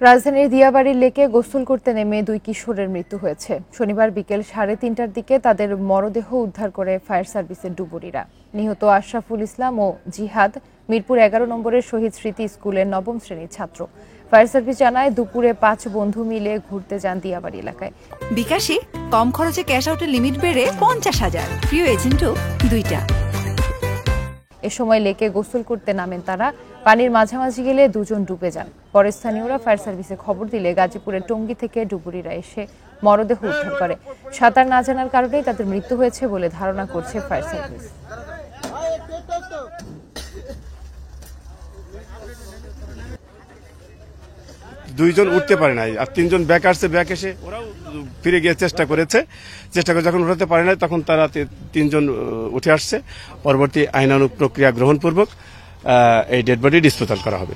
রাজধানীর দিয়াবাড়ির লেকে গোসল করতে নেমে দুই কিশোরের মৃত্যু হয়েছে। শনিবার বিকেল 3:30টার দিকে তাদের মরদেহ উদ্ধার করে ফায়ার সার্ভিসের ডুবুরিরা। নিহত আশরাফুল ইসলাম ও জিহাদ মিরপুর 11 নম্বরের শহীদ স্মৃতি স্কুলের 9ম শ্রেণীর ছাত্র। ফায়ার সার্ভিস জানায়, দুপুরে 5 বন্ধু মিলে ঘুরতে যান দিয়াবাড়ি এলাকায়। বিকাশে কম খরচে ক্যাশ আউটের লিমিট বেড়ে 50,000, প্রিয় এজেন্টও 2টা। এ সময় লেকে গোসল করতে নামেন তারা। পানির মাঝামাঝি গেলে দুজন ডুবে যান। পরে স্থানীয়রা ফায়ার সার্ভিসে খবর দিলে গাজীপুরের টঙ্গী থেকে ডুবুরিরা এসে মরদেহ উদ্ধার করে। সাঁতার না জানার কারণেই তাদের মৃত্যু হয়েছে বলে ধারণা করছে ফায়ার সার্ভিস। দুইজন উঠতে পারে নাই, আর 3জন ব্যাক আসছে। ব্যাক এসে ওরাও ফিরে গিয়ে চেষ্টা করে যখন উঠাতে পারে নাই, তখন তারা 3জন উঠে আসছে। পরবর্তী আইনানুগ প্রক্রিয়া গ্রহণপূর্বক এই ডেড বডি ডিসপোজাল করা হবে।